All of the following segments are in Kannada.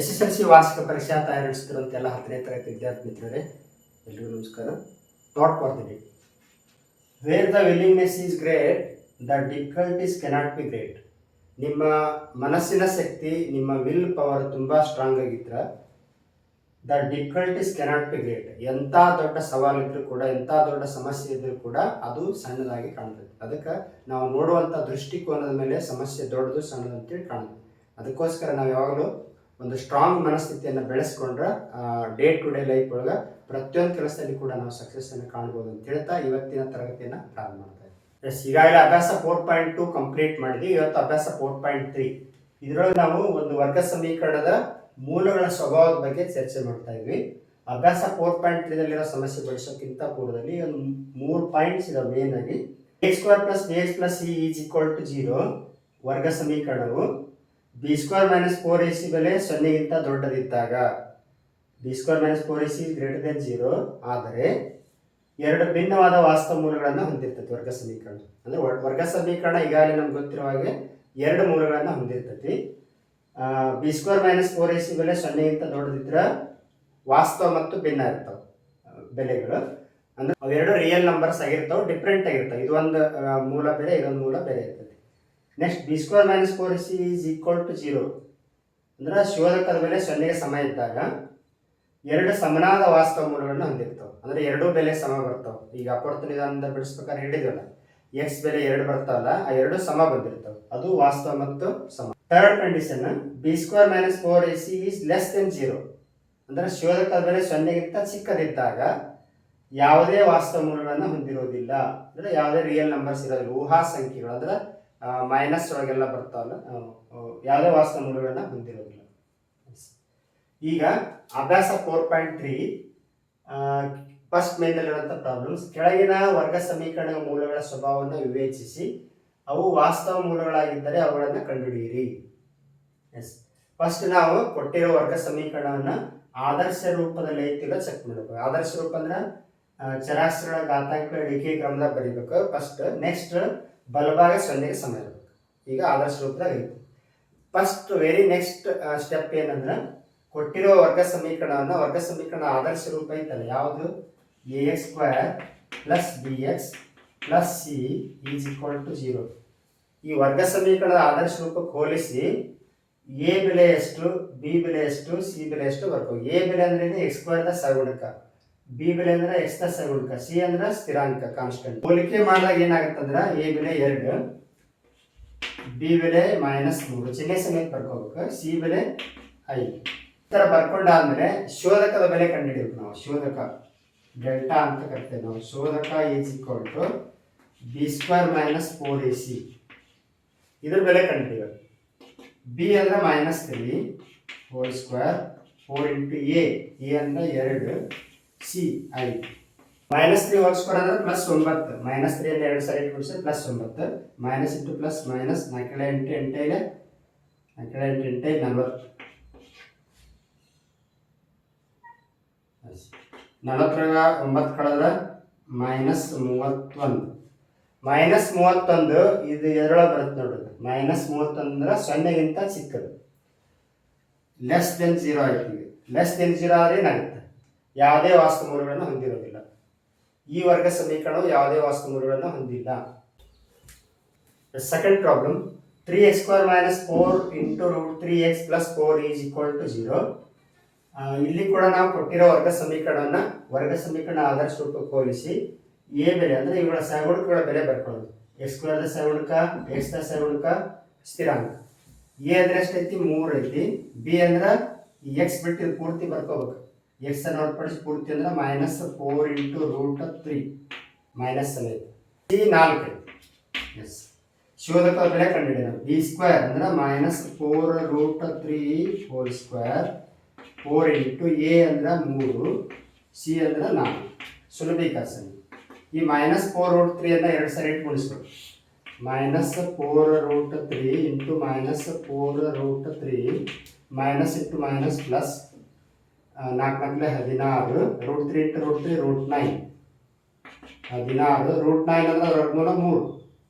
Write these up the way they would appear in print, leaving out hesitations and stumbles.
SSLC ವಾರ್ಷಿಕ ಪರೀಕ್ಷಾ ತಯಾರಿಸುತ್ತಿರುವಂಥ ಎಲ್ಲ 10ನೇ ತರಗತಿ ವಿದ್ಯಾರ್ಥಿ ಮಿತ್ರರೇ, ಎಲ್ರಿಗೂ ನಮಸ್ಕಾರ. ನೋಟ್ ಮಾಡ್ತೀವಿ. Where the willingness is great, the difficulties cannot be great. ನಿಮ್ಮ ಮನಸ್ಸಿನ ಶಕ್ತಿ, ನಿಮ್ಮ ವಿಲ್ ಪವರ್ ತುಂಬ ಸ್ಟ್ರಾಂಗ್ ಆಗಿದ್ರೆ the difficulties cannot be great. ಎಂಥ ದೊಡ್ಡ ಸವಾಲಿದ್ರೂ ಕೂಡ, ಎಂಥ ದೊಡ್ಡ ಸಮಸ್ಯೆ ಇದ್ರೂ ಕೂಡ ಅದು ಸಣ್ಣದಾಗಿ ಕಾಣ್ತದೆ. ಅದಕ್ಕೆ ನಾವು ನೋಡುವಂಥ ದೃಷ್ಟಿಕೋನದ ಮೇಲೆ ಸಮಸ್ಯೆ ದೊಡ್ಡದು ಸಣ್ಣದು ಅಂತೇಳಿ ಕಾಣುತ್ತೆ. ಅದಕ್ಕೋಸ್ಕರ ನಾವು ಯಾವಾಗಲೂ ಒಂದು ಸ್ಟ್ರಾಂಗ್ ಮನಸ್ಥಿತಿಯನ್ನು ಬೆಳೆಸ್ಕೊಂಡ್ರೆ ಡೇ ಟು ಡೇ ಲೈಫ್ ಒಳಗೆ ಪ್ರತಿಯೊಂದು ಕೆಲಸದಲ್ಲಿ ಕೂಡ ನಾವು ಸಕ್ಸಸ್ಸನ್ನು ಕಾಣ್ಬೋದು ಅಂತ ಹೇಳ್ತಾ ಇವತ್ತಿನ ತರಗತಿಯನ್ನು ಪ್ರಾರಂಭ ಮಾಡ್ತಾ ಇದ್ದೀವಿ. ಈಗಾಗಲೇ ಅಭ್ಯಾಸ 4.2 ಕಂಪ್ಲೀಟ್ ಮಾಡಿದ್ವಿ. ಇವತ್ತು ಅಭ್ಯಾಸ 4.3. ಇದರೊಳಗೆ ನಾವು ಒಂದು ವರ್ಗ ಸಮೀಕರಣದ ಮೂಲಗಳ ಸ್ವಭಾವದ ಬಗ್ಗೆ ಚರ್ಚೆ ಮಾಡ್ತಾ ಇದ್ವಿ. ಅಭ್ಯಾಸ 4.3ದಲ್ಲಿರೋ ಸಮಸ್ಯೆ ಬಳಸೋಕ್ಕಿಂತ ಪೂರ್ವದಲ್ಲಿ ಒಂದು 3 ಪಾಯಿಂಟ್ಸ್ ಇದಾವೆ. ಮೇನ್ ಆಗಿ a² + bx + c = 0 ವರ್ಗ ಸಮೀಕರಣವು b² - 4ac ಬೆಲೆ 0ಗಿಂತ ದೊಡ್ಡದಿದ್ದಾಗ, b² - 4ac > 0 ಆದರೆ ಎರಡು ಭಿನ್ನವಾದ ವಾಸ್ತವ ಮೂಲಗಳನ್ನು ಹೊಂದಿರ್ತದೆ ವರ್ಗ ಸಮೀಕರಣ. ಅಂದರೆ ವರ್ಗ ಸಮೀಕರಣ ಈಗಾಗಲೇ ನಮ್ಗೆ ಗೊತ್ತಿರೋ ಹಾಗೆ ಎರಡು ಮೂಲಗಳನ್ನು ಹೊಂದಿರ್ತೈತಿ. b² - 4ac ಬೆಲೆ 0ಗಿಂತ ದೊಡ್ಡದಿದ್ರೆ ವಾಸ್ತವ ಮತ್ತು ಭಿನ್ನ ಇರ್ತಾವೆ ಬೆಲೆಗಳು. ಅಂದರೆ ಅವೆರಡು ರಿಯಲ್ ನಂಬರ್ಸ್ ಆಗಿರ್ತಾವೆ, ಡಿಫ್ರೆಂಟ್ ಆಗಿರ್ತಾವೆ. ಇದೊಂದು ಮೂಲ ಬೆಲೆ, ಇದೊಂದು ಮೂಲ ಬೆಲೆ ಇರ್ತದೆ. ನೆಕ್ಸ್ಟ್ b² - 4ac = 0 ಅಂದ್ರೆ ಶೋಧಕದ ಬೆಲೆ 0ಗೆ ಸಮ ಇದ್ದಾಗ ಎರಡು ಸಮನಾದ ವಾಸ್ತವ ಮೂಲಗಳನ್ನು ಹೊಂದಿರ್ತಾವೆ. ಅಂದರೆ ಎರಡೂ ಬೆಲೆ ಸಮ ಬರ್ತಾವೆ. ಈಗ ಅಪವರ್ತನ ವಿಧಾನದಿಂದ ಬಿಡಿಸ್ಬೇಕಾದ್ರೆ ಹೇಳಿದ್ವಲ್ಲ, x ಬೆಲೆ 2 ಬರ್ತಾವಲ್ಲ, ಆ ಎರಡು ಸಮ ಬಂದಿರ್ತಾವೆ. ಅದು ವಾಸ್ತವ ಮತ್ತು ಸಮ. ಥರ್ಡ್ ಕಂಡೀಷನ್ b² - 4ac < 0 ಅಂದ್ರೆ ಶೋಧಕದ ಬೆಲೆ 0ಗಿಂತ ಚಿಕ್ಕದಿದ್ದಾಗ ಯಾವುದೇ ವಾಸ್ತವ ಮೂಲಗಳನ್ನು ಹೊಂದಿರೋದಿಲ್ಲ. ಅಂದರೆ ಯಾವುದೇ ರಿಯಲ್ ನಂಬರ್ಸ್ ಇರೋದಿಲ್ಲ, ಊಹಾ ಸಂಖ್ಯೆಗಳು. ಅಂದ್ರೆ ಮೈನಸ್ ಒಳಗೆಲ್ಲ ಬರ್ತಾವಲ್ಲ, ಯಾವುದೇ ವಾಸ್ತವ ಮೂಲಗಳನ್ನ ಹೊಂದಿರೋದಿಲ್ಲ. ಈಗ ಅಭ್ಯಾಸ 4.3 ಫಸ್ಟ್ ಮೇನ್ನಲ್ಲಿರುವಂಥ ಪ್ರಾಬ್ಲಮ್ಸ್. ಕೆಳಗಿನ ವರ್ಗ ಸಮೀಕರಣ ಮೂಲಗಳ ಸ್ವಭಾವವನ್ನು ವಿವೇಚಿಸಿ ಅವು ವಾಸ್ತವ ಮೂಲಗಳಾಗಿದ್ದರೆ ಅವುಗಳನ್ನು ಕಂಡುಹಿಡಿಯಿರಿ. ಫಸ್ಟ್ ನಾವು ಕೊಟ್ಟಿರೋ ವರ್ಗ ಸಮೀಕರಣವನ್ನು ಆದರ್ಶ ರೂಪದಲ್ಲಿ ಐತಿಲ್ಲ ಚೆಕ್ ಮಾಡಬೇಕು. ಆದರ್ಶ ರೂಪ ಅಂದ್ರೆ ಚರಾಕ್ಷರಗಳ ಘಾತಾಂಕ ಇಳಿಕೆ ಕ್ರಮದಾಗ ಬರೀಬೇಕು ಫಸ್ಟ್. ನೆಕ್ಸ್ಟ್ ಬಲಭಾಗ 0ಗೆ ಸಮ ಇರಬೇಕು. ಈಗ ಆದರ್ಶ ರೂಪದಾಗ ಐತಿ. ಫಸ್ಟ್ ವೆರಿ ನೆಕ್ಸ್ಟ್ ಸ್ಟೆಪ್ ಏನಂದ್ರೆ ಕೊಟ್ಟಿರೋ ವರ್ಗ ಸಮೀಕರಣ ಆದರ್ಶ ರೂಪ ಐತಲ್ಲ, ಯಾವುದು ax² + bx + c = 0. ಈ ವರ್ಗ ಸಮೀಕರಣದ ಆದರ್ಶ ರೂಪಕ್ಕೆ ಹೋಲಿಸಿ a ಬೆಲೆ ಎಷ್ಟು, b ಬೆಲೆ ಎಷ್ಟು, c ಬೆಲೆ ಎಷ್ಟು ಬರ್ಕೋದು. a ಬೆಲೆ ಅಂದ್ರೆ x² ದ ಸಗುಣಕ, b ಬೆಲೆ ಅಂದ್ರೆ x ದ ಸಗುಣಕ, c ಅಂದ್ರೆ ಸ್ಥಿರಾಂಕ ಕಾನ್ಸ್ಟೆಂಟ್. ಹೋಲಿಕೆ ಮಾಡಿದಾಗ ಏನಾಗುತ್ತಂದ್ರೆ a ಬೆಲೆ 2, b ಬೆಲೆ -3 ಚಿಹ್ನೆ ಸಮೇತ ಬರ್ಕೋಬೇಕು, c ಬೆಲೆ 5. ಈ ಥರ ಬರ್ಕೊಂಡಾದ್ಮೇಲೆ ಶೋಧಕದ ಬೆಲೆ ಕಂಡುಹಿಡಿಬೇಕು. ನಾವು ಶೋಧಕ ಡೆಲ್ಟಾ ಅಂತ ಕರಿತೇವೆ. ನಾವು ಶೋಧಕ = b² - 4ac ಇದ್ರ ಬೆಲೆ ಕಂಡುಹಿಡಿಬೇಕು. b ಅಂದ್ರೆ -3 2 4 × a ಅಂದ್ರೆ 2, c 5. -3 2 ಅಂದ್ರೆ +9. -3 ಅನ್ನು 2 ಸಾರಿ ಗುಣಿಸಿದ್ರೆ +9. Minus into plus minus 4 × 8 = 40. 40 ಕಳೆದ್ರೆ -31. -31 ಇದು ಎದ್ರೊಳಗೆ ಬರುತ್ತೆ ನೋಡ್ರಿ. -31 ಅಂದ್ರೆ 0ಗಿಂತ ಚಿಕ್ಕದು, < 0 ಆಯ್ತು. < 0 ಆದರೆ ಏನಾಗುತ್ತೆ, ಯಾವುದೇ ವಾಸ್ತವ ಮೂಲಗಳನ್ನು ಹೊಂದಿರೋದಿಲ್ಲ. ಈ ವರ್ಗ ಸಮೀಕರಣವು ಯಾವುದೇ ವಾಸ್ತವ ಮೂಲಗಳನ್ನು ಹೊಂದಿಲ್ಲ. Second problem 3x² - 4 × √3x + 4 = 0. ಇಲ್ಲಿ ಕೂಡ ನಾವು ಕೊಟ್ಟಿರೋ ವರ್ಗ ಸಮೀಕರಣ ಆದರ್ಶ ರೂಪಕ್ಕೆ ಹೋಲಿಸಿ a ಬೆಲೆ ಅಂದ್ರೆ ಇವುಗಳ ಸಗುಣಕಗಳ ಬೆಲೆ ಬರ್ಕೊಳ್ಳೋದು. x² ದ ಸಗುಣಕ, x ದ ಸಗುಣಕ, ಸ್ಥಿರಾಂಕ. a ಅಂದ್ರೆ ಎಷ್ಟೈತಿ, 3 ಐತಿ. b ಅಂದ್ರೆ x ಬಿಟ್ಟು ಪೂರ್ತಿ ಬರ್ಕೋಬೇಕು. x ಅನ್ನು ಹೊರತುಪಡಿಸಿ ಪೂರ್ತಿ ಅಂದ್ರೆ -4 × √3 ಮೈನಸ್ ಸಮೇತ. c 4 ಐತಿ. ಶೋಧಕದ ಬೆಲೆ ಕಂಡುಹಿಡಿಯೋಣ. b² ಅಂದ್ರೆ -4 √3 2, 4 × a ಅಂದ್ರೆ 3, c ಅಂದ್ರೆ 4. ಸುಲಭೀಕರಿಸೋಣ. ಈ -4 √3 ಅನ್ನ 2 ಸಾರಿ ಗುಣಿಸ್ಬೇಕು. -4 √3 × -4 √3 ಮೈನಸ್ ಇಂಟು ಮೈನಸ್ ಪ್ಲಸ್ 4 × 16 √3 × √3 √9 16 √9 ಅಂದ್ರೆ ವರ್ಗಮೂಲ 3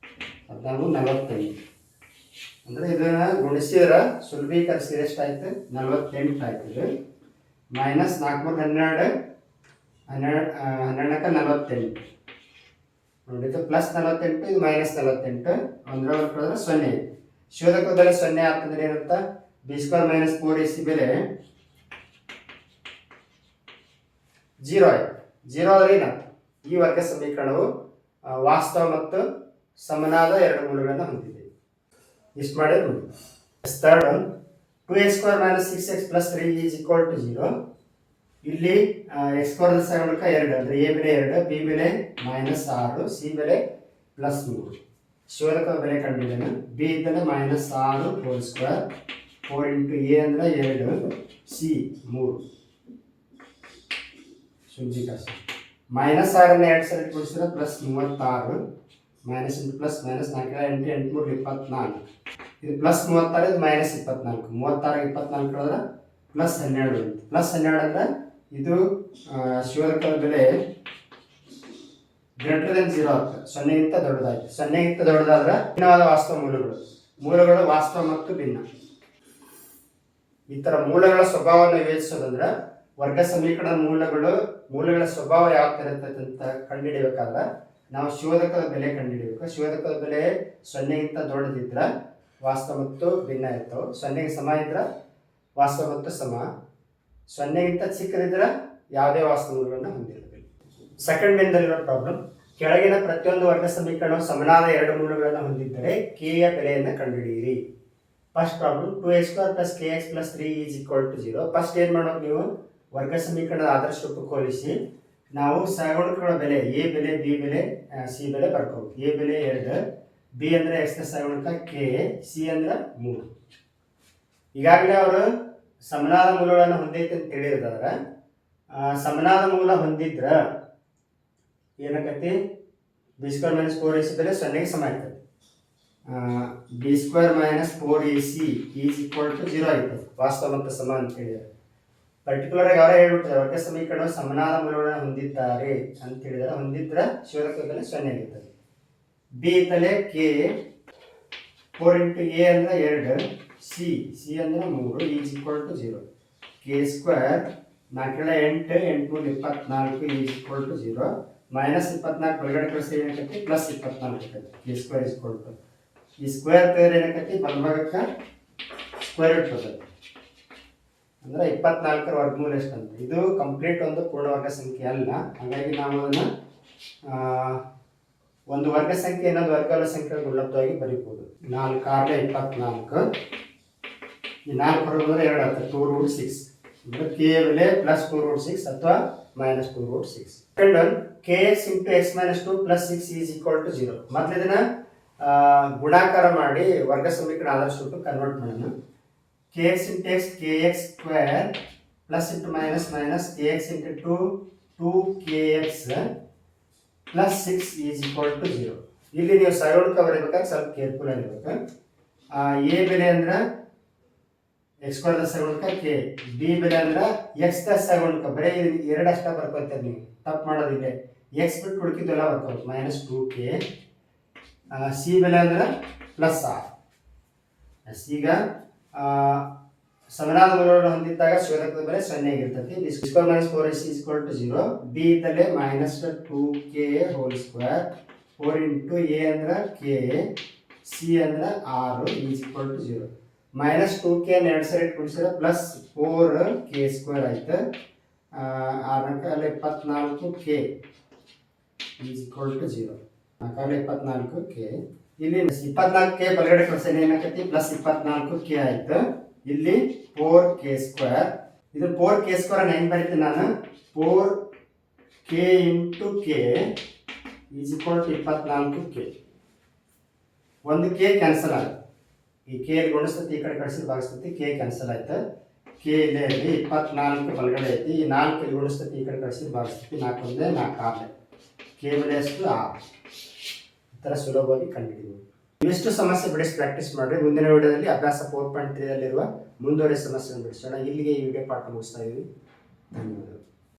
14 45 ಅಂದರೆ ಇದನ್ನು ಗುಣಿಸಿದ್ರೆ ಸುಲಭೀಕರಿಸಿದ್ರೆ ಎಷ್ಟಾಯ್ತು 48 ಆಯ್ತು. ಇದು ಮೈನಸ್ 4 12 48 ನೋಡಿ, ಇದು ಪ್ಲಸ್ 48, ಇದು ಮೈನಸ್ 48, ಒಂದರ ಹೊರಟ್ರೆ 0. ಶೋಧಕದ ಬೆಲೆ 0 ಆಗ್ತಂದ್ರೆ ಏನಂತ b² ಮೈನಸ್ 4ac ಬೆಲೆ 0 ಆಯ್ತು. 0 ಆದ್ರೆ ಏನಾಯ್ತು, ಈ ವರ್ಗ ಸಮೀಕರಣವು ವಾಸ್ತವ ಮತ್ತು ಸಮನಾದ ಎರಡು ಮೂಲಗಳನ್ನು ಹೊಂದಿದೆ. ಇಷ್ಟು ಮಾಡಿ ನೋಡಿ. Third one 2x² minus 6x plus 3 is equal to 0. ಇಲ್ಲಿ x² ಸಗುಣಕ 2 ಅಂದರೆ a ಬೆಲೆ 2, b ಬೆಲೆ -6, c ಬೆಲೆ +3. ಶೋಧಕದ ಬೆಲೆ ಕಂಡುಹಿಡಿಯೋಣ. b ಇದ್ದರೆ -6 ಹೋಲ್ ಸ್ಕ್ವೇರ್ 4 ಇಂಟು a ಅಂದರೆ 2, c 3. ಶುದ್ಧೀಕರಣ -6 ಅನ್ನು 2 ಸಲ ಗುಣಿಸಿದ್ರೆ +36, ಮೈನಸ್ ಇಂಟು ಪ್ಲಸ್ ಮೈನಸ್ 4 8 8 3 24. ಇದು +36, ಇದು -24. 36 24 ಕಳೆದ್ರೆ +12. +12 ಅಂದರೆ ಇದು ಶೋಧಕದ ಬೆಲೆ ಗ್ರೇಟರ್ ದೆನ್ 0 ಆಗ್ತದೆ, 0ಗಿಂತ ದೊಡ್ಡದಾಯ್ತು. 0ಗಿಂತ ದೊಡ್ಡದಾದ್ರೆ ಭಿನ್ನವಾದ ವಾಸ್ತವ ಮೂಲಗಳು ವಾಸ್ತವ ಮತ್ತು ಭಿನ್ನ. ಈ ಥರ ಮೂಲಗಳ ಸ್ವಭಾವವನ್ನು ವಿವೇಚಿಸೋದಂದ್ರೆ ವರ್ಗ ಸಮೀಕರಣದ ಮೂಲಗಳ ಸ್ವಭಾವ ಯಾವ ಥರ ಇರ್ತೈತೆ ಅಂತ ಕಂಡುಹಿಡಿಯಬೇಕಾದ್ರೆ ನಾವು ಶೋಧಕದ ಬೆಲೆ ಕಂಡುಹಿಡಿಯಬೇಕು. ಶೋಧಕದ ಬೆಲೆ 0ಗಿಂತ ದೊಡ್ಡದಿದ್ರೆ ವಾಸ್ತವ ಮತ್ತು ಭಿನ್ನ ಇರ್ತವೆ, 0ಗೆ ಸಮ ಇದ್ರೆ ವಾಸ್ತವ ಮತ್ತು ಸಮ, 0ಗಿಂತ ಚಿಕ್ಕದಿದ್ರೆ ಯಾವುದೇ ವಾಸ್ತವ ಮೂಲಗಳನ್ನು ಹೊಂದಿರಬೇಕು. ಸೆಕೆಂಡ್ ಮೇನ್ದಲ್ಲಿರೋ ಪ್ರಾಬ್ಲಮ್, ಕೆಳಗಿನ ಪ್ರತಿಯೊಂದು ವರ್ಗ ಸಮೀಕರಣವು ಸಮನಾದ ಎರಡು ಮೂಲಗಳನ್ನು ಹೊಂದಿದ್ದರೆ k ಯ ಬೆಲೆಯನ್ನು ಕಂಡುಹಿಡಿಯಿರಿ. First problem 2x² plus kx plus 3 is equal to 0. First ಏನು ಮಾಡೋದು, ನೀವು ವರ್ಗ ಸಮೀಕರಣದ ಆದರ್ಶ ರೂಪಕ್ಕೆ ಹೋಲಿಸಿ ನಾವು ಸಗುಣಕಗಳ ಬೆಲೆ a ಬೆಲೆ b ಬೆಲೆ c ಬೆಲೆ ಬರ್ಕೋಬೇಕು. a ಬೆಲೆ 2, b ಅಂದರೆ x ನ ಸಗುಣಕ k, c ಅಂದರೆ 3. ಈಗಾಗಲೇ ಅವರು ಸಮನಾದ ಮೂಲಗಳನ್ನು ಹೊಂದೈತೆ ಅಂತ ತಿಳಿದಿರ್ತಾರೆ. ಸಮನಾದ ಮೂಲ ಹೊಂದಿದ್ರೆ ಏನಾಗತ್ತೆ, b² ಮೈನಸ್ 4ac ಬೆಲೆ 0ಗೆ ಸಮ ಆಗ್ತದೆ. b² minus 4ac is equal to 0 ಆಗ್ತದೆ, ವಾಸ್ತವ ಮತ್ತು ಸಮ ಅಂತ ಹೇಳಿದ್ದಾರೆ. ಪರ್ಟಿಕ್ಯುಲರ್ ಆಗಿ ಅವರೇ ಹೇಳ್ಬಿಡ್ತಾರೆ ವರ್ಗ ಸಮೀಕರಣ ಸಮನಾದ ಮೂಲಗಳನ್ನು ಹೊಂದಿದ್ದಾರೆ ಅಂತ ಹೇಳಿದರೆ, ಹೊಂದಿದ್ರೆ ಶೋಧಕದ ಬೆಲೆ 0 ಆಗಿರ್ತದೆ. b ಇದ್ದಲೆ k, 4 ಇಂಟು a ಅಂದರೆ 2, c ಅಂದರೆ 3 is equal to 0. k² 4 8 8 24 is equal to 0. -24 ಒಳಗಡೆ ಕಳಿಸಿ ಏನಾಗತ್ತೆ +24 ಆಗ್ತದೆ. k² ಈಸ್ ಈಕ್ವಲ್ ಟು ಈ ಸ್ಕ್ವೇರ್ ತೆಗೆದ್ರೆ ಏನಾಗತ್ತೆ ಬಲಭಾಗಕ್ಕೆ ಸ್ಕ್ವೇರ್ ರೂಟ್ ಬರ್ತದೆ, ಅಂದರೆ 24ರ ವರ್ಗಮೂಲ ಎಷ್ಟಂತ. ಇದು ಕಂಪ್ಲೀಟ್ ಒಂದು ಪೂರ್ಣವರ್ಗ ಸಂಖ್ಯೆ ಅಲ್ಲ, ಹಾಗಾಗಿ ನಾವು ಅದನ್ನು ಒಂದು ವರ್ಗ ಸಂಖ್ಯೆ ಇನ್ನೊಂದು ವರ್ಗದ ಸಂಖ್ಯೆ ಗುಣಲಬ್ಧವಾಗಿ ಬರೀಬಹುದು. 4 6 24, ಈ 4 ಹೊರಗೆ 2 ಆಗ್ತದೆ, 2√6. ಅಂದರೆ k ಬೆಲೆ +2√6 ಅಥವಾ -2√6. Second one kx into x minus 2 plus 6 is equal to 0. ಮೊದಲು ಇದನ್ನು ಗುಣಾಕಾರ ಮಾಡಿ ವರ್ಗ ಸಮೀಕರಣ ಆದರ್ಶ ರೂಪಕ್ಕೆ ಕನ್ವರ್ಟ್ ಮಾಡೋಣ. kx into x kx² plus into minus minus kx into 2kx plus 6 is equal to 0. ಇಲ್ಲಿ ನೀವು ಸರಳಕ ಬರೀಬೇಕಾದ್ರೆ ಸ್ವಲ್ಪ ಕೇರ್ಫುಲ್ ಆಗಿರ್ಬೇಕು. a ಬೆಲೆ ಅಂದ್ರೆ x² ದ ಸಗುಣಕ k, b ಬೆಲೆ ಅಂದ್ರೆ x ದ ಸಗುಣಕ, ಬರೀ ಎರಡು ಅಷ್ಟ ಬರ್ಕೊತಾರೆ ನೀವು, ತಪ್ಪು ಮಾಡೋದಿಲ್ಲ. x ಬಿಟ್ಟು ಹುಡುಕಿದ್ದೆಲ್ಲ ಬರ್ಕೋಬೇಕು, -2k. c ಬೆಲೆ ಅಂದ್ರೆ +r. ಈಗ ಸಮನಾದ ಮೂಲಗಳನ್ನು ಹೊಂದಿದ್ದಾಗ ಶೋಧಕದ ಬೆಲೆ 0 ಆಗಿರ್ತದೆ. b² minus 4ac is equal to 0. b ಇದ್ದಲ್ಲಿ -2k whole square 4 into a ಅಂದ್ರೆ k, c ಅಂದ್ರೆ 6 ಈಸ್ ಈಕ್ವಲ್ ಟು 0. -2k 2 ಸರಿ ಗುಣಿಸಿದ್ರೆ +4k² ಆಯ್ತು. 4 24k is equal to 0. 4 24k. ಇಲ್ಲಿ 24k ಬಲಗಡೆ ಕಳಿಸಿದ್ರೆ ಏನಾಗ್ತೈತಿ +24k ಆಯ್ತು. ಇಲ್ಲಿ 4k², ಇದು 4k² ಹೆಂಗೆ ಬರೀತೀನಿ ನಾನು, 4k into k is equal to 24k. ಒಂದು k ಕ್ಯಾನ್ಸಲ್ ಆಗುತ್ತೆ, ಈ k ಗುಣಿಸ್ತತಿ ಈ ಕಡೆ ಕಳಿಸಿ ಭಾಗಿಸ್ತತಿ, k ಕ್ಯಾನ್ಸಲ್ ಆಯ್ತು. k ಇಲ್ಲೇ ಇರಲಿ, 24 ಬಲಗಡೆ ಐತಿ, ಈ 4 ಇಲ್ಲಿ ಗುಣಿಸ್ತತಿ ಈ ಕಡೆ ಕಳಿಸಿ ಭಾಗಿಸ್ತತಿ, 4 1 4 6. k ಬೆಲೆ ಎಷ್ಟು 6. ಈ ಥರ ಸುಲಭವಾಗಿ ಕಂಡುಹಿಡಿಯಬಹುದು. ಇವಿಷ್ಟು ಸಮಸ್ಯೆ ಬಿಡಿಸಿ ಪ್ರಾಕ್ಟೀಸ್ ಮಾಡಿರಿ. ಮುಂದಿನ ವಿಡಿಯೋದಲ್ಲಿ ಅಭ್ಯಾಸ 4.3 ಮುಂದುವರಿದ ಸಮಸ್ಯೆಯನ್ನು ಬಿಡಿಸೋಣ. ಇಲ್ಲಿಗೆ ಈ ವಿಡಿಯೋ ಪಾಠ ಮುಗಿಸ್ತಾ ಇದ್ದೀವಿ. ಧನ್ಯವಾದಗಳು.